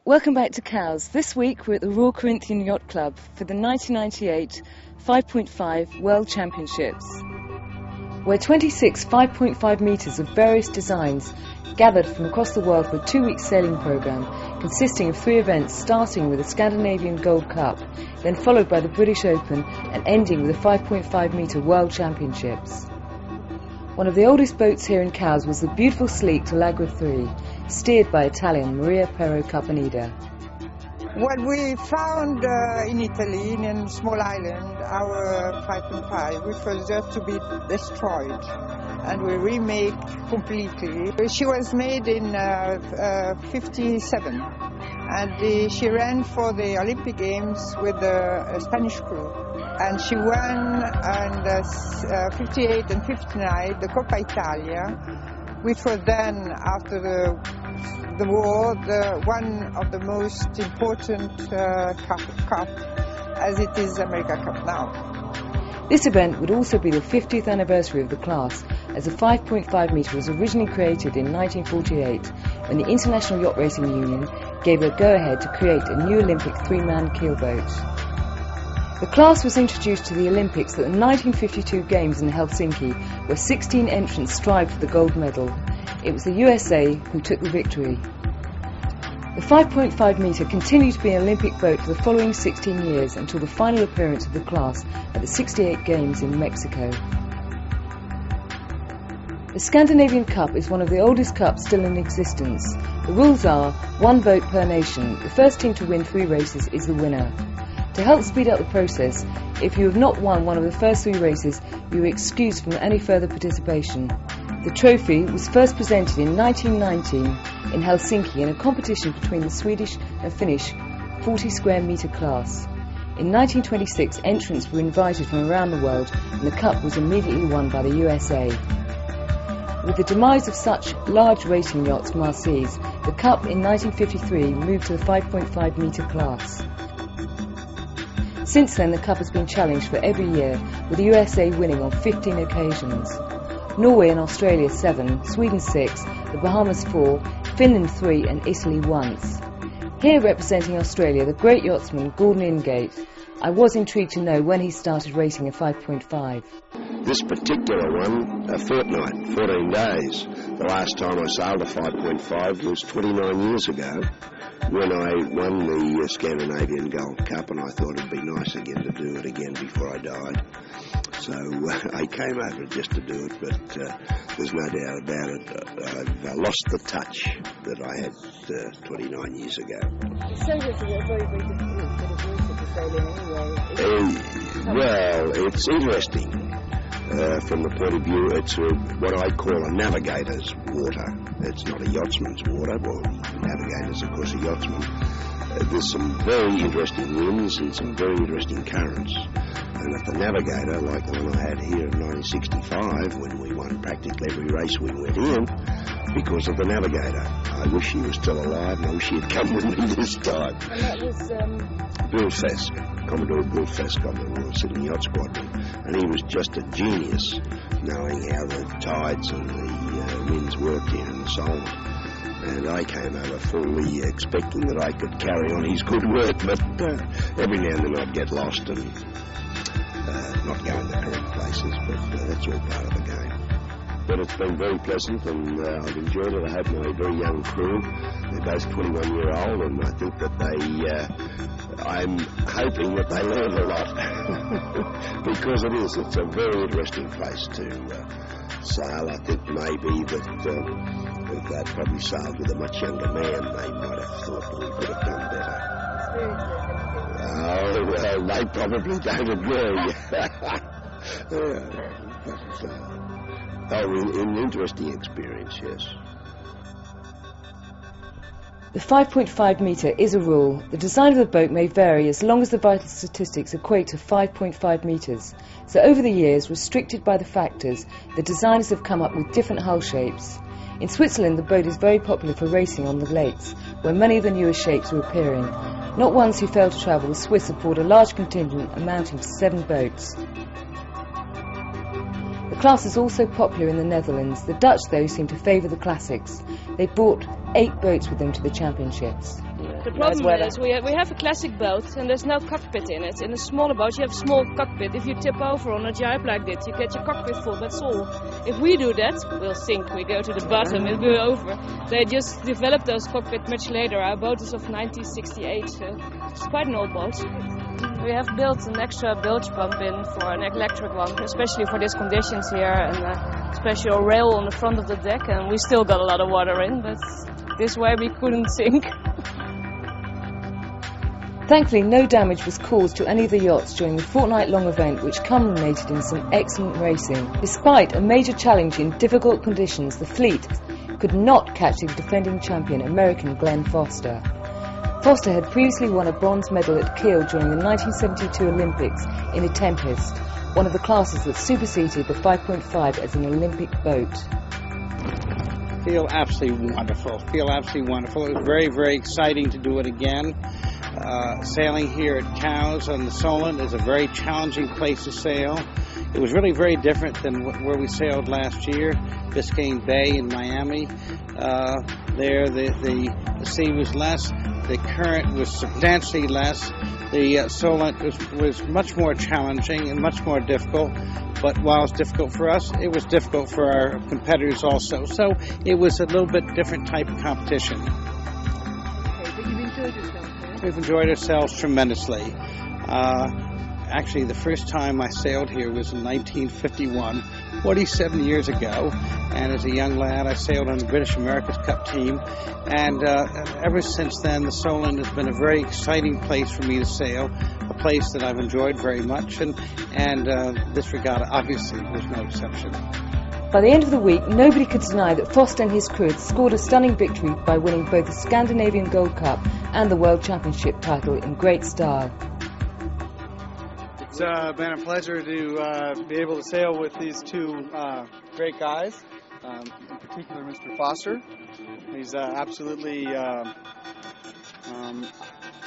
Welcome back to Cowes. This week we're at the Royal Corinthian Yacht Club for the 1998 5.5 World Championships, where 26 5.5 metres of various designs gathered from across the world for a 2-week sailing programme consisting of 3 events, starting with the Scandinavian Gold Cup, then followed by the British Open and ending with the 5.5 metre World Championships. One of the oldest boats here in Cowes was the beautiful sleek Talagra 3, steered by Italian Maria Pero Caponida. Well, we found in Italy, in a small island, our 5.5, which was just to be destroyed, and we remade completely. She was made in 57, and she ran for the Olympic Games with a Spanish crew. And she won in 58 and 59 the Coppa Italia, which was then, after the war, one of the most important cup, as it is America Cup now. This event would also be the 50th anniversary of the class, as the 5.5 metre was originally created in 1948 when the International Yacht Racing Union gave a go-ahead to create a new Olympic 3-man keelboat. The class was introduced to the Olympics at the 1952 Games in Helsinki, where 16 entrants strived for the gold medal. It was the USA who took the victory. The 5.5 metre continued to be an Olympic boat for the following 16 years until the final appearance of the class at the 68 Games in Mexico. The Scandinavian Cup is one of the oldest cups still in existence. The rules are 1 boat per nation. The first team to win 3 races is the winner. To help speed up the process, if you have not won one of the first 3 races, you are excused from any further participation. The trophy was first presented in 1919 in Helsinki in a competition between the Swedish and Finnish 40 square metre class. In 1926, entrants were invited from around the world, and the cup was immediately won by the USA. With the demise of such large racing yachts from our seas, the cup in 1953 moved to the 5.5 metre class. Since then, the cup has been challenged for every year, with the USA winning on 15 occasions. Norway and Australia 7, Sweden 6, the Bahamas 4, Finland 3 and Italy once. Here representing Australia, the great yachtsman Gordon Ingate. I was intrigued to know when he started racing a 5.5. This particular one, a fortnight, 14 days. The last time I sailed a 5.5 was 29 years ago, when I won the Scandinavian Gold Cup, and I thought it'd be nice again to do it again before I died. So I came over just to do it, but there's no doubt about it. I've lost the touch that I had 29 years ago. It sounds like a very, very difficult bit of water to sail in anyway. Well, it's interesting. From the point of view, it's what I call a navigator's water. It's not a yachtsman's water. Well, navigators, of course, are yachtsmen. There's some very interesting winds and some very interesting currents. And if the navigator, like the one I had here in 1965, when we won practically every race we went in, because of the navigator. I wish he was still alive, and I wish he'd come with me this time. And that was Bill Fesk, Commodore Bill Fesk on the Royal Sydney Yacht Squadron, and he was just a genius, knowing how the tides and the winds worked here in the Solent. And I came over fully expecting that I could carry on his good work, but every now and then I'd get lost and not go in the correct places, but that's all part of the game. But it's been very pleasant, and I've enjoyed it. I have my very young crew. They're both 21-year-old, and I think that I'm hoping that they learn a lot. Because it's a very interesting place to sail. I think maybe that if they'd probably sailed with a much younger man, they might have thought that we could have done better. Oh, well, they probably don't agree. An interesting experience, yes. The 5.5 metre is a rule. The design of the boat may vary as long as the vital statistics equate to 5.5 metres. So over the years, restricted by the factors, the designers have come up with different hull shapes. In Switzerland, the boat is very popular for racing on the lakes, where many of the newer shapes are appearing. Not once who failed to travel, the Swiss have brought a large contingent amounting to 7 boats. The class is also popular in the Netherlands. The Dutch, though, seem to favour the classics. They brought 8 boats with them to the championships. The problem is we have a classic boat and there's no cockpit in it. In a smaller boat you have a small cockpit. If you tip over on a jibe like this, you get your cockpit full, that's all. If we do that, we'll sink. We go to the bottom, it'll be over. They just developed those cockpits much later. Our boat is of 1968, so it's quite an old boat. We have built an extra bilge pump in for an electric one, especially for these conditions here, and a special rail on the front of the deck, and we still got a lot of water in, but this way we couldn't sink. Thankfully, no damage was caused to any of the yachts during the fortnight-long event, which culminated in some excellent racing. Despite a major challenge in difficult conditions, the fleet could not catch the defending champion, American Glenn Foster. Foster had previously won a bronze medal at Kiel during the 1972 Olympics in a Tempest, one of the classes that superseded the 5.5 as an Olympic boat. Feel absolutely wonderful. It was very, very exciting to do it again. Sailing here at Cowes on the Solent is a very challenging place to sail. It was really very different than where we sailed last year, Biscayne Bay in Miami. There the sea was less, the current was substantially less. The Solent was much more challenging and much more difficult, but while it's difficult for us, it was difficult for our competitors also. So it was a little bit different type of competition. Okay, but you've enjoyed yourself, right? We've enjoyed ourselves tremendously. Actually, the first time I sailed here was in 1951, 47 years ago. And as a young lad, I sailed on the British America's Cup team. And ever since then, the Solent has been a very exciting place for me to sail, a place that I've enjoyed very much. And this regatta, obviously, was no exception. By the end of the week, nobody could deny that Foster and his crew had scored a stunning victory by winning both the Scandinavian Gold Cup and the World Championship title in great style. It's been a pleasure to be able to sail with these two great guys, in particular Mr. Foster. He's absolutely, to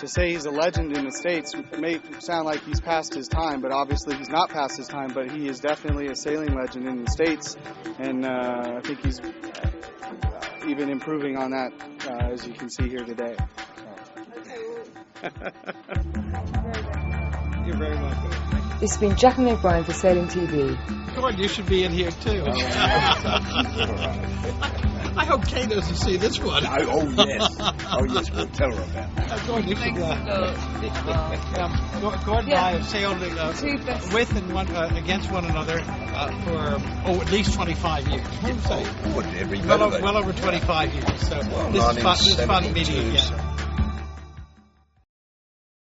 say he's a legend in the States may sound like he's past his time, but obviously he's not past his time, but he is definitely a sailing legend in the States, and I think he's even improving on that, as you can see here today. You're very welcome. This has been Jacqueline O'Brien for Sailing TV. Gordon, you should be in here too. I hope Kay doesn't see this one. Oh yes, we'll tell her about that. Gordon, you should, Gordon and I have sailed with and against one another for at least 25 years. Every well over 25 years. So this is fun meeting again.